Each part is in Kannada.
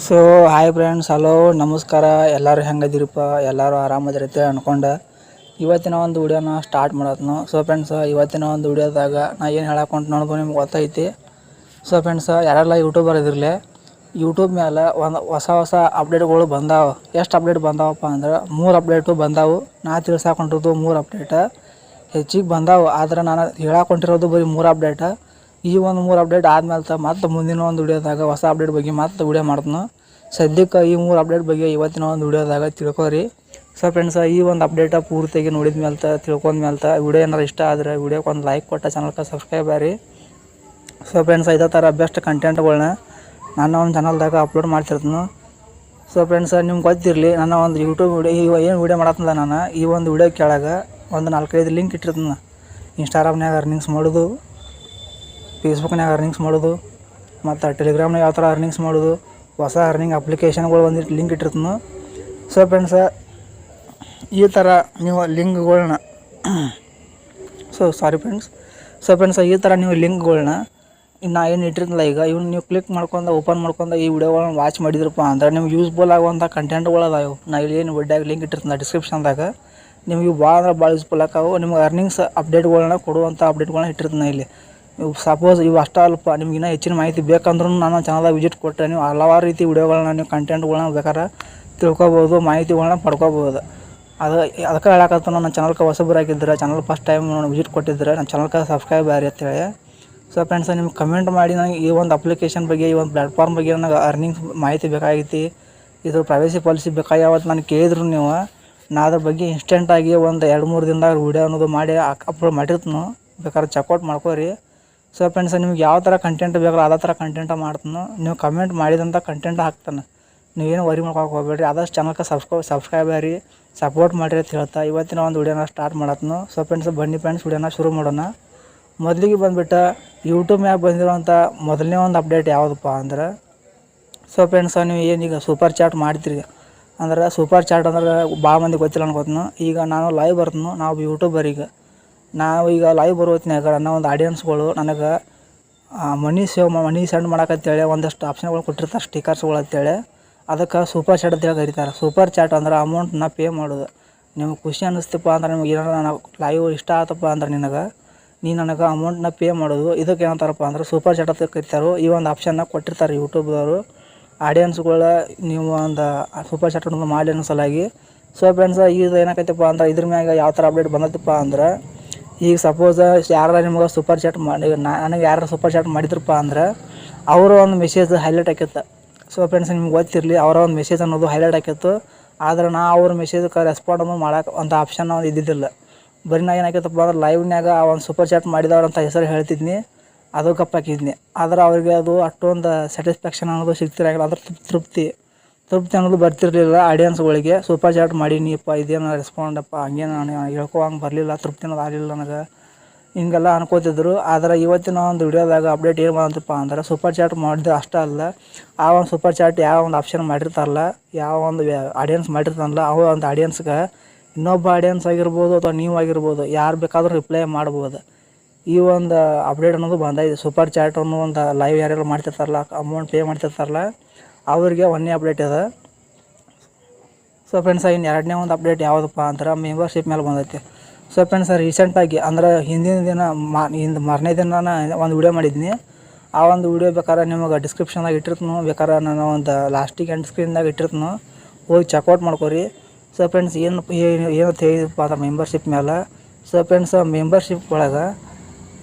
ಸೊ ಹಾಯ್ ಫ್ರೆಂಡ್ಸ್, ಹಲೋ ನಮಸ್ಕಾರ. ಎಲ್ಲರೂ ಹೆಂಗದಿರಪ್ಪ? ಎಲ್ಲರೂ ಆರಾಮದಿರುತ್ತೆ ಅನ್ಕೊಂಡು ಇವತ್ತಿನ ಒಂದು ವಿಡಿಯೋನ ಸ್ಟಾರ್ಟ್ ಮಾಡತ್ನು. ಸೊ ಫ್ರೆಂಡ್ಸ್, ಇವತ್ತಿನ ಒಂದು ವಿಡಿಯೋದಾಗ ನಾ ಏನು ಹೇಳಕ್ಕೆ ನೋಡ್ಬೋದು ನಿಮ್ಗೆ ಗೊತ್ತೈತಿ. ಸೊ ಫ್ರೆಂಡ್ಸ್, ಯಾರೆಲ್ಲ ಯೂಟ್ಯೂಬರ್ ಇದ್ರಲ್ಲೇ ಯೂಟ್ಯೂಬ್ ಮೇಲೆ ಒಂದು ಹೊಸ ಅಪ್ಡೇಟ್ಗಳು ಬಂದಾವೆ. ಎಷ್ಟು ಅಪ್ಡೇಟ್ ಬಂದಾವಪ್ಪ ಅಂದ್ರೆ 3 ಅಪ್ಡೇಟು ಬಂದಾವು. ನಾ ತಿಳ್ಸಾಕೊಂಡಿರೋದು 3 ಅಪ್ಡೇಟ್ ಹೆಚ್ಚಿಗೆ ಬಂದಾವೆ. ಆದರೆ ನಾನು ಹೇಳಕೊಂಡಿರೋದು ಬರೀ 3 ಅಪ್ಡೇಟ್. ಈ ಒಂದು 3 ಅಪ್ಡೇಟ್ ಆದ್ಮೇಲೆ ಮತ್ತೆ ಮುಂದಿನ ಒಂದು ವಿಡಿಯೋದಾಗ ಹೊಸ ಅಪ್ಡೇಟ್ ಬಗ್ಗೆ ಮತ್ತೆ ವಿಡಿಯೋ ಮಾಡ್ತೀನಿ. ಸದ್ಯಕ್ಕೆ ಈ 3 ಅಪ್ಡೇಟ್ ಬಗ್ಗೆ ಇವತ್ತಿನ ಒಂದು ವಿಡಿಯೋದಾಗ ತಿಳ್ಕೊರಿ. ಸೊ ಫ್ರೆಂಡ್ಸ್, ಈ ಒಂದು ಅಪ್ಡೇಟ ಪೂರ್ತಿಯಾಗಿ ನೋಡಿದ ಮೇಲೆ ತಿಳ್ಕೊಂಡ್ಮೇಲೆ ವಿಡಿಯೋ ಏನಾರು ಇಷ್ಟ ಆದರೆ ವಿಡಿಯೋಕ್ಕೆ ಒಂದು ಲೈಕ್ ಕೊಟ್ಟ ಚಾನಲ್ಗೆ ಸಬ್ಸ್ಕ್ರೈಬ್ ಆಗಿ. ಸೊ ಫ್ರೆಂಡ್ಸ್, ಇದೇ ಥರ ಬೆಸ್ಟ್ ಕಂಟೆಂಟ್ಗಳನ್ನ ನನ್ನ ಒಂದು ಚಾನಲ್ದಾಗ ಅಪ್ಲೋಡ್ ಮಾಡ್ತಿರ್ತೀನಿ. ಸೊ ಫ್ರೆಂಡ್ಸ್, ನಿಮ್ಗೆ ಗೊತ್ತಿರಲಿ, ನನ್ನ ಒಂದು ಯೂಟ್ಯೂಬ್ ವಿಡಿಯೋ ಏನು ವಿಡಿಯೋ ಮಾಡತ್ತಲ್ಲ, ನಾನು ಈ ಒಂದು ವಿಡಿಯೋ ಕೆಳಗೆ ಒಂದು 4-5 ಲಿಂಕ್ ಇಟ್ಟಿರ್ತೀನಿ. ಇನ್ಸ್ಟಾಗ್ರಾಮ್ನಾಗ ಅರ್ನಿಂಗ್ಸ್ ಮಾಡೋದು, ಫೇಸ್ಬುಕ್ನಾಗ ಅರ್ನಿಂಗ್ಸ್ ಮಾಡೋದು, ಮತ್ತು ಟೆಲಿಗ್ರಾಮ್ನಾಗ ಯಾವ ಥರ ಅರ್ನಿಂಗ್ಸ್ ಮಾಡೋದು, ಹೊಸ ಅರ್ನಿಂಗ್ ಅಪ್ಲಿಕೇಶನ್ಗಳು ಒಂದಿಟ್ಟು ಲಿಂಕ್ ಇಟ್ಟಿರ್ತೀನಿ. ಸೊ ಫ್ರೆಂಡ್ಸ್, ಈ ಥರ ನೀವು ಲಿಂಕ್ಗಳನ್ನ ಸೊ ಫ್ರೆಂಡ್ಸ್, ಈ ಥರ ನೀವು ಲಿಂಕ್ಗಳನ್ನ ನಾ ಏನು ಇಟ್ಟಿರ್ತಿಲ್ಲ ಈಗ ಇವ್ನು ನೀವು ಕ್ಲಿಕ್ ಮಾಡ್ಕೊಂಡು ಓಪನ್ ಮಾಡ್ಕೊಂಡು ಈ ವಿಡಿಯೋಗಳನ್ನ ವಾಚ್ ಮಾಡಿದ್ರಪ್ಪ ಅಂದ್ರೆ ನಿಮ್ಗೆ ಯೂಸ್ಫುಲ್ ಆಗುವಂಥ ಕಂಟೆಂಟ್ಗಳು ಅದಾವೆ. ನಾ ಇಲ್ಲಿ ಏನು ವಿಡಿಯೋದಾಗ ಲಿಂಕ್ ಇಟ್ಟಿರ್ತೀನಿ ಡಿಸ್ಕ್ರಿಪ್ಷನ್ದಾಗ. ನಿಮಗೆ ಭಾಳ ಅಂದ್ರೆ ಭಾಳ ಯೂಸ್ಫುಲ್ ಆಕಾವು. ನಿಮ್ಗೆ ಅರ್ನಿಂಗ್ಸ್ ಅಪ್ಡೇಟ್ಗಳನ್ನ ಕೊಡುವಂಥ ಅಪ್ಡೇಟ್ಗಳನ್ನ ಇಟ್ಟಿರ್ತೀನಿ ಇಲ್ಲಿ. ನೀವು ಸಪೋಸ್ ಇವು ಅಷ್ಟೇ ಅಲ್ಪ, ನಿಮ್ಗೆ ಇನ್ನೂ ಹೆಚ್ಚಿನ ಮಾಹಿತಿ ಬೇಕಂದ್ರೂ ನಾನು ಚಾನಲ್ದಾಗ ವಿಸಿಟ್ ಕೊಟ್ಟರೆ ನೀವು ಹಲವಾರು ರೀತಿ ವಿಡಿಯೋಗಳನ್ನ ನೀವು ಕಂಟೆಂಟ್ಗಳನ್ನ ಬೇಕಾದ್ರೆ ತಿಳ್ಕೊಬೋದು, ಮಾಹಿತಿಗಳನ್ನ ಪಡ್ಕೋಬೋದು. ಅದಕ್ಕೆ ಹೇಳಕತ್ತ ನನ್ನ ಚಾನಲ್ಗೆ ಹೊಸಬರು ಆಗಿದ್ದರೆ, ಚಾನಲ್ ಫಸ್ಟ್ ಟೈಮ್ ವಿಸಿಟ್ ಕೊಟ್ಟಿದ್ದರೆ ನನ್ನ ಚಾನಲ್ಗೆ ಸಬ್ಸ್ಕ್ರೈಬ್ ಆಗಿ ಅಂತೇಳಿ. ಸೊ ಫ್ರೆಂಡ್ಸ್, ನಿಮ್ಗೆ ಕಮೆಂಟ್ ಮಾಡಿ ನನಗೆ ಈ ಒಂದು ಅಪ್ಲಿಕೇಶನ್ ಬಗ್ಗೆ, ಈ ಒಂದು ಪ್ಲ್ಯಾಟ್ಫಾರ್ಮ್ ಬಗ್ಗೆ ನನಗೆ ಅರ್ನಿಂಗ್ಸ್ ಮಾಹಿತಿ ಬೇಕಾಗೈತಿ, ಇದ್ರ ಪ್ರೈವಸಿ ಪಾಲಿಸಿ ಬೇಕಾಗ್ಯಾವತ್ತು ನಾನು ಕೇಳಿದ್ರು ನೀವು. ನಾ ಅದ್ರ ಬಗ್ಗೆ ಇನ್ಸ್ಟೆಂಟಾಗಿ ಒಂದು 2-3 ದಿನದಾಗ ವಿಡಿಯೋ ಅನ್ನೋದು ಮಾಡಿ ಅಪ್ಲೋಡ್ ಮಾಡಿರ್ತೀನಿ. ಬೇಕಾದ್ರೆ ಚೆಕ್ಔಟ್ ಮಾಡ್ಕೋರಿ. ಸೊ ಫ್ರೆಂಡ್ಸ್, ನಿಮ್ಗೆ ಯಾವ ಥರ ಕಂಟೆಂಟ್ ಬೇಕಲ್ಲ ಅದೇ ಥರ ಕಂಟೆಂಟ ಮಾಡ್ತೀನಿ. ನೀವು ಕಮೆಂಟ್ ಮಾಡಿದಂಥ ಕಂಟೆಂಟ್ ಹಾಕ್ತಾನೆ. ನೀವೇನು ವರಿ ಮಾಡ್ಕೊಳಕ್ಕೆ ಹೋಗ್ಬೇಡ್ರಿ. ಆದಷ್ಟು ಚಾನಲ್ಗೆ ಸಬ್ಸ್ಕ್ರೈಬ್ ಆಗಿ ಸಪೋರ್ಟ್ ಮಾಡಿರಿ ಅಂತ ಹೇಳ್ತಾ ಇವತ್ತಿನ ಒಂದು ವಿಡಿಯೋನ ಸ್ಟಾರ್ಟ್ ಮಾಡತ್ನು. ಸೊ ಫ್ರೆಂಡ್ಸ್, ಬನ್ನಿ ವಿಡಿಯೋನ ಶುರು ಮಾಡೋಣ. ಮೊದಲಿಗೆ ಬಂದುಬಿಟ್ಟು ಯೂಟ್ಯೂಬ್ ಮ್ಯಾಗ ಬಂದಿರೋಂಥ ಮೊದಲನೇ ಒಂದು ಅಪ್ಡೇಟ್ ಯಾವುದಪ್ಪ ಅಂದ್ರೆ, ಸೊ ಫ್ರೆಂಡ್ಸ್, ನೀವು ಏನೀಗ ಸೂಪರ್ ಚಾಟ್ ಮಾಡ್ತೀರಿ ಅಂದ್ರೆ, ಸೂಪರ್ ಚಾಟ್ ಅಂದ್ರೆ ಭಾಳ ಮಂದಿ ಗೊತ್ತಿಲ್ಲ ಅನ್ಕೋತೀನಿ. ಈಗ ನಾನು ಲೈವ್ ಬರ್ತೀನಿ, ನಾವು ಯೂಟ್ಯೂಬರಿಗೆ ನಾವು ಈಗ ಲೈವ್ ಬರೋತ್ನಾಗ ನನ್ನ ಒಂದು ಆಡಿಯನ್ಸ್ಗಳು ನನಗೆ ಮನಿ ಸೆಂಡ್ ಮಾಡೋಕ್ಕಂತೇಳಿ ಒಂದಷ್ಟು ಆಪ್ಷನ್ಗಳು ಕೊಟ್ಟಿರ್ತಾರೆ, ಸ್ಟಿಕರ್ಸ್ಗಳು ಅಂತೇಳಿ. ಅದಕ್ಕೆ ಸೂಪರ್ ಚಾಟ್ ಅಂತೇಳಿ ಕರೀತಾರೆ. ಸೂಪರ್ ಚಾಟ್ ಅಂದ್ರೆ ಅಮೌಂಟನ್ನ ಪೇ ಮಾಡೋದು. ನಿಮಗೆ ಖುಷಿ ಅನ್ನಿಸ್ತಪ್ಪ ಅಂದ್ರೆ, ನಿಮ್ಗೆ ಏನಾರ ನನಗೆ ಲೈವ್ ಇಷ್ಟ ಆತಪ್ಪ ಅಂದ್ರೆ ನೀ ನನಗೆ ಅಮೌಂಟನ್ನ ಪೇ ಮಾಡೋದು. ಇದಕ್ಕೆ ಏನಂತಾರಪ್ಪ ಅಂದ್ರೆ ಸೂಪರ್ ಚಾಟ್ ಅಂತ ಕರಿತಾರೆ. ಈ ಒಂದು ಆಪ್ಷನ್ನ ಕೊಟ್ಟಿರ್ತಾರೆ ಯೂಟ್ಯೂಬ್ದವರು ಆಡಿಯನ್ಸ್ಗಳು. ನೀವು ಒಂದು ಸೂಪರ್ ಚಾಟ್ ಅನ್ನೋದು ಮಾಡಿ ಅನ್ನೋ ಸಲಾಗಿ. ಸೊ ಫ್ರೆಂಡ್ಸ್, ಇದು ಏನಾಕೈತಪ್ಪ ಅಂದ್ರೆ ಇದ್ರ ಮ್ಯಾಗ ಯಾವ ಥರ ಅಪ್ಡೇಟ್ ಬಂದತ್ತಪ್ಪ ಅಂದ್ರೆ, ಈಗ ಸಪೋಸ್ ಯಾರು ನಿಮ್ಗೆ ಸೂಪರ್ ಚಾಟ್ ಮಾಡಿ ನನಗೆ ಯಾರು ಸೂಪರ್ ಚಾಟ್ ಮಾಡಿದ್ರಪ್ಪ ಅಂದ್ರೆ ಅವರ ಒಂದು ಮೆಸೇಜ್ ಹೈಲೈಟ್ ಆಕಿತ್ತು. ಸೊ ಫ್ರೆಂಡ್ಸ್, ನಿಮ್ಗೆ ಗೊತ್ತಿರಲಿ, ಅವರ ಒಂದು ಮೆಸೇಜ್ ಅನ್ನೋದು ಹೈಲೈಟ್ ಆಕಿತ್ತು. ಆದರೆ ನಾ ಅವ್ರ ಮೆಸೇಜ್ಗೆ ರೆಸ್ಪಾಂಡ್ ಅನ್ನೋದು ಮಾಡೋಕೆ ಒಂದು ಆಪ್ಷನ್ ಒಂದು ಇದ್ದಿದ್ದಿಲ್ಲ. ಬರೀ ನಾ ಏನಾಕೈತಪ್ಪ ಅಂದ್ರೆ ಲೈವ್ನಾಗ ಆ ಒಂದು ಸೂಪರ್ ಚಾಟ್ ಮಾಡಿದವ್ರಂಥ ಹೆಸರು ಹೇಳ್ತಿದ್ನಿ, ಅದು ಕಪ್ಪಾಕಿದ್ನಿ. ಆದರೆ ಅವ್ರಿಗೆ ಅದು ಅಷ್ಟೊಂದು ಸ್ಯಾಟಿಸ್ಫ್ಯಾಕ್ಷನ್ ಅನ್ನೋದು ಸಿಗ್ತಿರಾಗಿಲ್ಲ. ಅದ್ರ ತೃಪ್ತಿ ಅನ್ನೋದು ಬರ್ತಿರಲಿಲ್ಲ ಆಡಿಯನ್ಸ್ಗಳಿಗೆ. ಸೂಪರ್ ಚಾಟ್ ಮಾಡೀನಿಪ್ಪ, ಇದೇನು ರೆಸ್ಪಾಂಡಪ್ಪ, ಹಂಗೇನು ನಾನು ಹೇಳ್ಕೊವಂಗೆ ಬರಲಿಲ್ಲ, ತೃಪ್ತಿ ಅನ್ನೋದು ಆಗಲಿಲ್ಲ ನನಗೆ, ಹಿಂಗೆಲ್ಲ ಅನ್ಕೋತಿದ್ರು. ಆದರೆ ಇವತ್ತಿನ ಒಂದು ವಿಡಿಯೋದಾಗ ಅಪ್ಡೇಟ್ ಏನು ಬಂತಪ್ಪ ಅಂದ್ರೆ, ಸೂಪರ್ ಚಾಟ್ ಮಾಡಿದ್ರೆ ಅಷ್ಟೇ ಅಲ್ಲ, ಆ ಒಂದು ಸೂಪರ್ ಚಾಟ್ ಯಾವ ಒಂದು ಆಪ್ಷನ್ ಮಾಡಿರ್ತಾರಲ್ಲ, ಯಾವ ಒಂದು ಆಡಿಯನ್ಸ್ ಮಾಡಿರ್ತಾರಲ್ಲ, ಆ ಒಂದು ಆಡಿಯನ್ಸ್ಗೆ ಇನ್ನೊಬ್ಬ ಆಡಿಯನ್ಸ್ ಆಗಿರ್ಬೋದು ಅಥವಾ ನೀವು ಆಗಿರ್ಬೋದು, ಯಾರು ಬೇಕಾದರೂ ರಿಪ್ಲೈ ಮಾಡ್ಬೋದು. ಈ ಒಂದು ಅಪ್ಡೇಟ್ ಅನ್ನೋದು ಬಂದೈತೆ. ಸೂಪರ್ ಚಾಟ್ ಅನ್ನೋ ಒಂದು ಲೈವ್ ಯಾರೆಲ್ಲ ಮಾಡ್ತಿರ್ತಾರಲ್ಲ, ಅಮೌಂಟ್ ಪೇ ಮಾಡ್ತಿರ್ತಾರಲ್ಲ, ಅವ್ರಿಗೆ ಒಂದನೇ ಅಪ್ಡೇಟ್ ಇದೆ. ಸೊ ಫ್ರೆಂಡ್ಸ್, ಇನ್ನು ಎರಡನೇ ಒಂದು ಅಪ್ಡೇಟ್ ಯಾವುದಪ್ಪ ಅಂದ್ರೆ ಮೆಂಬರ್ಶಿಪ್ ಮೇಲೆ ಬಂದೈತೆ. ಸೊ ಫ್ರೆಂಡ್ಸ್, ರೀಸೆಂಟಾಗಿ ಅಂದ್ರೆ ಹಿಂದಿನ ದಿನ ಮಾರನೇ ದಿನ ನಾನು ಒಂದು ವಿಡಿಯೋ ಮಾಡಿದ್ನಿ. ಆ ಒಂದು ವಿಡಿಯೋ ಬೇಕಾದ್ರೆ ನಿಮಗೆ ಡಿಸ್ಕ್ರಿಪ್ಷನ್ದಾಗ ಇಟ್ಟಿರ್ತೀನಿ, ಬೇಕಾದ್ರೆ ನಾನು ಒಂದು ಲಾಸ್ಟಿಗೆ ಎಂಡ್ ಸ್ಕ್ರೀನ್ದಾಗ ಇಟ್ಟಿರ್ತೀನಿ, ಹೋಗಿ ಚೆಕ್ಔಟ್ ಮಾಡ್ಕೊರಿ. ಸೊ ಫ್ರೆಂಡ್ಸ್, ಏನು ಹೇಳಿದಪ್ಪ ಅಂದ್ರೆ ಮೆಂಬರ್ಶಿಪ್ ಮೇಲೆ. ಸೊ ಫ್ರೆಂಡ್ಸ್, ಮೆಂಬರ್ಶಿಪ್ ಒಳಗೆ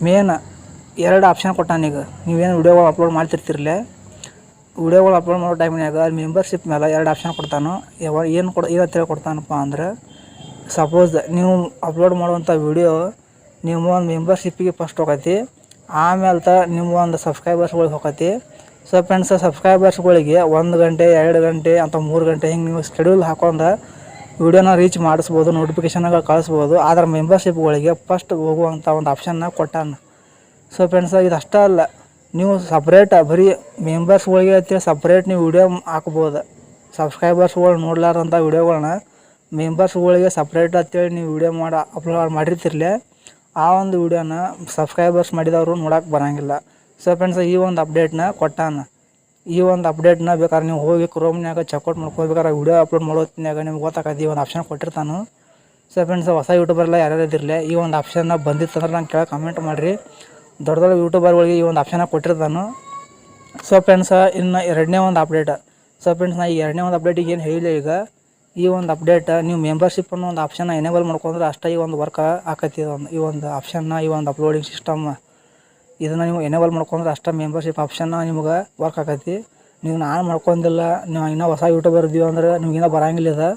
ಮೇನ್ 2 ಆಪ್ಷನ್ ಕೊಟ್ಟಾನೀಗ. ನೀವೇನು ವಿಡಿಯೋಗಳು ಅಪ್ಲೋಡ್ ಮಾಡ್ತಿರ್ತಿರಲ್ಲ, ವಿಡಿಯೋಗಳು ಅಪ್ಲೋಡ್ ಮಾಡೋ ಟೈಮ್ನಾಗ ಮೆಂಬರ್ಶಿಪ್ ಮೇಲೆ 2 ಆಪ್ಷನ್ ಕೊಡ್ತಾನು. ಏನು ಕೊಡ್ತಾನಪ್ಪ ಅಂದ್ರೆ, ಸಪೋಸ್ ನೀವು ಅಪ್ಲೋಡ್ ಮಾಡುವಂಥ ವಿಡಿಯೋ ನಿಮ್ಮ ಒಂದು ಮೆಂಬರ್ಶಿಪ್ಪಿಗೆ ಫಸ್ಟ್ ಹೋಗತಿ, ಆಮೇಲೆ ನಿಮ್ಮ ಒಂದು ಸಬ್ಸ್ಕ್ರೈಬರ್ಸ್ಗಳಿಗೆ ಹೋಗತಿ. ಸೊ ಫ್ರೆಂಡ್ಸ್, ಸಬ್ಸ್ಕ್ರೈಬರ್ಸ್ಗಳಿಗೆ 1 ಗಂಟೆ 2 ಗಂಟೆ ಅಥವಾ 3 ಗಂಟೆ ಹಿಂಗೆ ನೀವು ಶೆಡ್ಯೂಲ್ ಹಾಕೊಂಡು ವಿಡಿಯೋನ ರೀಚ್ ಮಾಡಿಸ್ಬೋದು, ನೋಟಿಫಿಕೇಷನ್ಗಳು ಕಳಿಸ್ಬೋದು. ಆದರೆ ಮೆಂಬರ್ಶಿಪ್ಗಳಿಗೆ ಫಸ್ಟ್ ಹೋಗುವಂಥ ಒಂದು ಆಪ್ಷನ್ನ ಕೊಟ್ಟಾನ. ಸೊ ಫ್ರೆಂಡ್ಸ್, ಇದು ಅಷ್ಟೇ ಅಲ್ಲ, ನೀವು ಸಪ್ರೇಟ್ ಬರೀ ಮೆಂಬರ್ಸ್ಗಳಿಗೆ ಅಂತೇಳಿ ಸಪ್ರೇಟ್ ನೀವು ವಿಡಿಯೋ ಹಾಕ್ಬೋದು. ಸಬ್ಸ್ಕ್ರೈಬರ್ಸ್ಗಳು ನೋಡ್ಲಾರಂಥ ವಿಡಿಯೋಗಳನ್ನ ಮೆಂಬರ್ಸ್ಗಳಿಗೆ ಸಪ್ರೇಟ್ ಅಂತೇಳಿ ನೀವು ವಿಡಿಯೋ ಅಪ್ಲೋಡ್ ಮಾಡಿರ್ತಿರ್ಲಿ, ಆ ಒಂದು ವಿಡಿಯೋನ ಸಬ್ಸ್ಕ್ರೈಬರ್ಸ್ ಮಾಡಿದವರು ನೋಡೋಕೆ ಬರೋಂಗಿಲ್ಲ. ಸೊ ಫ್ರೆಂಡ್ಸ್, ಈ ಒಂದು ಅಪ್ಡೇಟ್ನ ಕೊಟ್ಟಾನ. ಈ ಒಂದು ಅಪ್ಡೇಟ್ನ ಬೇಕಾದ್ರೆ ನೀವು ಹೋಗಿ ಕ್ರೋಮ್ನಾಗ ಚೆಕ್ಔಟ್ ಮಾಡ್ಕೋಬೇಕಾದ್ರೆ ವಿಡಿಯೋ ಅಪ್ಲೋಡ್ ಮಾಡೋತ್ನಾಗ ನಿಮ್ಗೆ ಗೊತ್ತಾಗತ್ತೆ ಈ ಒಂದು ಆಪ್ಷನ್ ಕೊಟ್ಟಿರ್ತಾನು. ಸೊ ಫ್ರೆಂಡ್ಸ್ ಹೊಸ ಯೂಟ್ಯೂಬರ್ಲ್ಲ ಯಾರ್ಯಾರು ಇದಿರಲಿ ಈ ಒಂದು ಆಪ್ಷನ್ನ ಬಂದಿತ್ತಂದ್ರೆ ನಂಗೆ ಕೆಳಗೆ ಕಮೆಂಟ್ ಮಾಡಿರಿ. ದೊಡ್ಡ ದೊಡ್ಡ ಯೂಟ್ಯೂಬರ್ಗಳಿಗೆ ಈ ಒಂದು ಆಪ್ಷನ್ನ ಕೊಟ್ಟಿರ್ತಾನು. ಸೊ ಫ್ರೆಂಡ್ಸ್ ಇನ್ನು ಎರಡನೇ ಒಂದು ಅಪ್ಡೇಟ್. ಸೊ ಫ್ರೆಂಡ್ಸ್ ನಾ ಈ ಎರಡನೇ ಒಂದು ಅಪ್ಡೇಟಿಗೆ ಏನು ಹೇಳಿಲ್ಲ ಈಗ. ಈ ಒಂದು ಅಪ್ಡೇಟ್ ನೀವು ಮೆಂಬರ್ಶಿಪ್ ಅನ್ನೋ ಒಂದು ಆಪ್ಷನ್ನ ಎನೇಬಲ್ ಮಾಡ್ಕೊಂಡ್ರೆ ಅಷ್ಟೇ ಈ ಒಂದು ವರ್ಕ್ ಆಕೈತಿ. ಈ ಒಂದು ಆಪ್ಷನ್ನ ಈ ಒಂದು ಅಪ್ಲೋಡಿಂಗ್ ಸಿಸ್ಟಮ್ ಇದನ್ನು ನೀವು ಎನೇಬಲ್ ಮಾಡ್ಕೊಂಡ್ರೆ ಅಷ್ಟೇ ಮೆಂಬರ್ಶಿಪ್ ಆಪ್ಷನ್ನ ನಿಮ್ಗೆ ವರ್ಕ್ ಆಕೈತಿ. ನೀವು ನಾನು ಮಾಡ್ಕೊಂಡಿಲ್ಲ, ನೀವು ಇನ್ನೂ ಹೊಸ ಯೂಟ್ಯೂಬರ್ ಇದ್ದೀವಿ ಅಂದ್ರೆ ನಿಮಗಿನ್ನೂ ಬರೋಂಗಿಲ್ಲ ಇದೆ.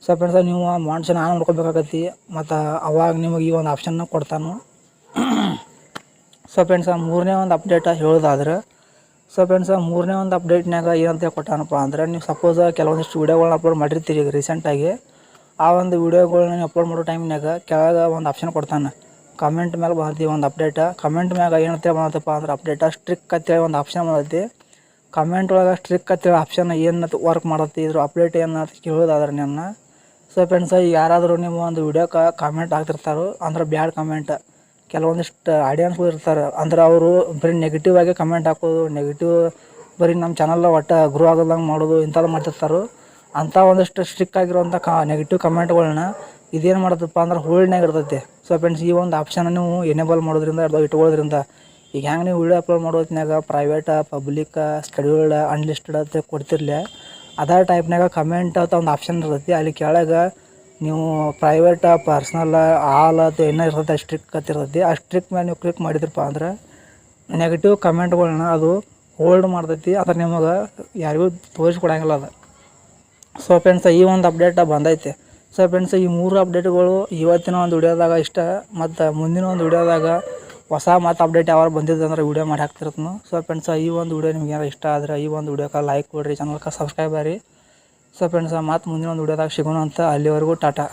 ಸೊ ಫ್ರೆಂಡ್ಸ್ ನೀವು ಮಾಡ್ಸಿ ನಾನು ಮಾಡ್ಕೊಬೇಕಾಗತ್ತಿ, ಮತ್ತು ಅವಾಗ ನಿಮಗೆ ಈ ಒಂದು ಆಪ್ಷನ್ನ ಕೊಡ್ತಾನು. ಸೊ ಫ್ರೆಂಡ್ಸ್ ಮೂರನೇ ಒಂದು ಅಪ್ಡೇಟ್ ಹೇಳೋದಾದ್ರೆ, ಸೊ ಫ್ರೆಂಡ್ಸ್ ಮೂರನೇ ಒಂದು ಅಪ್ಡೇಟ್ನಾಗ ಏನಂತ ಕೊಟ್ಟಾನಪ್ಪ ಅಂದ್ರೆ, ನೀವು ಸಪೋಸ್ ಕೆಲವೊಂದಿಷ್ಟು ವೀಡಿಯೋಗಳನ್ನ ಅಪ್ಲೋಡ್ ಮಾಡಿರ್ತೀರಿ ಈಗ ರೀಸೆಂಟಾಗಿ. ಆ ಒಂದು ವೀಡಿಯೋಗಳನ್ನ ನೀವು ಅಪ್ಲೋಡ್ ಮಾಡೋ ಟೈಮ್ನಾಗ ಕೆಳಗೆ ಒಂದು ಆಪ್ಷನ್ ಕೊಡ್ತಾನೆ. ಕಮೆಂಟ್ ಮೇಲೆ ಬಂದೈತಿ ಒಂದು ಅಪ್ಡೇಟ. ಕಮೆಂಟ್ ಮ್ಯಾಗ ಏನಂತೇಳಿ ಬಂದತ್ತಪ್ಪ ಅಂದ್ರೆ ಅಪ್ಡೇಟ ಸ್ಟ್ರಿಕ್ ಅಂತೇಳಿ ಒಂದು ಆಪ್ಷನ್ ಬಂದೈತಿ. ಕಮೆಂಟ್ ಒಳಗೆ ಸ್ಟ್ರಿಕ್ ಅಂತೇಳಿ ಆಪ್ಷನ್ ಏನು ವರ್ಕ್ ಮಾಡತ್ತೆ, ಇದ್ರ ಅಪ್ಡೇಟ್ ಏನು ಕೇಳೋದಾದ್ರೆ ನನ್ನ. ಸೊ ಫ್ರೆಂಡ್ಸ್ ಯಾರಾದರೂ ನೀವು ಒಂದು ವೀಡಿಯೋಕ್ಕೆ ಕಾಮೆಂಟ್ ಹಾಕ್ತಿರ್ತಾರೋ ಅಂದ್ರೆ ಬ್ಯಾಡ್ ಕಮೆಂಟ್, ಕೆಲವೊಂದಿಷ್ಟು ಆಡಿಯನ್ಸ್ಗಳು ಇರ್ತಾರೆ ಅಂದ್ರೆ ಅವರು ಬರೀ ನೆಗೆಟಿವ್ ಆಗಿ ಕಮೆಂಟ್ ಹಾಕೋದು, ನೆಗೆಟಿವ್ ಬರೀ ನಮ್ಮ ಚಾನಲ್ ಒಟ್ಟು ಗ್ರೋ ಆಗೋದಂಗೆ ಮಾಡೋದು ಇಂಥದ್ದು ಮಾಡ್ತಿರ್ತಾರೆ. ಅಂಥ ಒಂದಿಷ್ಟು ಸ್ಟ್ರಿಕ್ ಆಗಿರುವಂಥ ನೆಗೆಟಿವ್ ಕಮೆಂಟ್ಗಳನ್ನ ಇದೇನು ಮಾಡುತ್ತಪ್ಪ ಅಂದ್ರೆ ಹೋಲ್ಡ್ನಾಗ ಇರ್ತೈತಿ. ಸೊ ಫ್ರೆಂಡ್ಸ್ ಈ ಒಂದು ಆಪ್ಷನ್ ನೀವು ಎನೇಬಲ್ ಮಾಡೋದ್ರಿಂದ ಇಟ್ಕೊಳ್ಳೋದ್ರಿಂದ ಈಗ ಹೆಂಗೆ ನೀವು video upload ಮಾಡೋದ್ನಾಗ ಪ್ರೈವೇಟ, public, scheduled, unlisted ಅಂತ ಕೊಡ್ತಿರ್ಲಿ, ಅದೇ ಟೈಪ್ನಾಗ ಕಮೆಂಟ್ ಅಂತ ಒಂದು ಆಪ್ಷನ್ ಇರ್ತೈತಿ. ಅಲ್ಲಿ ಕೆಳಗೆ ನೀವು ಪ್ರೈವೇಟ, ಪರ್ಸ್ನಲ್, ಆಲ್ ಅಂತ ಏನೋ ಇರ್ತೈತೆ ಸ್ಟ್ರಿಕ್ ಅಂತ ಇರ್ತೈತಿ. ಆ ಸ್ಟ್ರಿಕ್ ಮೇಲೆ ನೀವು ಕ್ಲಿಕ್ ಮಾಡಿದ್ರಪ್ಪ ಅಂದ್ರೆ ನೆಗೆಟಿವ್ ಕಮೆಂಟ್ಗಳನ್ನ ಅದು ಹೋಲ್ಡ್ ಮಾಡ್ತೈತಿ. ಅದ್ರ ನಿಮಗೆ ಯಾರಿಗೂ ತೋರಿಸ್ಕೊಡಂಗಿಲ್ಲ ಅದು. ಸೊ ಫ್ರೆಂಡ್ಸ್ ಈ ಒಂದು ಅಪ್ಡೇಟ್ ಬಂದೈತೆ. ಸೊ ಫ್ರೆಂಡ್ಸ್ ಈ ಮೂರು ಅಪ್ಡೇಟ್ಗಳು ಇವತ್ತಿನ ಒಂದು ವಿಡಿಯೋದಾಗ ಇಷ್ಟ, ಮತ್ತು ಮುಂದಿನ ಒಂದು ವಿಡಿಯೋದಾಗ ಹೊಸ ಮತ್ತು ಅಪ್ಡೇಟ್ ಯಾವಾಗ ಬಂದಿದ್ದು ಅಂದ್ರೆ ವಿಡಿಯೋ ಮಾಡಿ ಹಾಕ್ತಿರ್ತೀನಿ. ಸೊ ಫ್ರೆಂಡ್ಸ್ ಈ ಒಂದು ವಿಡಿಯೋ ನಿಮ್ಗೆ ಏನಾರು ಇಷ್ಟ ಆದರೆ ಈ ಒಂದು ವಿಡಿಯೋಕ್ಕೆ ಲೈಕ್ ಕೊಡಿರಿ, ಚಾನಲ್ಗೆ ಸಬ್ಸ್ಕ್ರೈಬ್ ಆಗಿರಿ. ಸೊ ಫ್ರೆಂಡ್ಸ್ ಮತ್ತು ಮುಂದಿನ ಒಂದು ವಿಡಿಯೋದಾಗ ಸಿಗೋಣ ಅಂತ. ಅಲ್ಲಿವರೆಗೂ ಟಾಟಾ.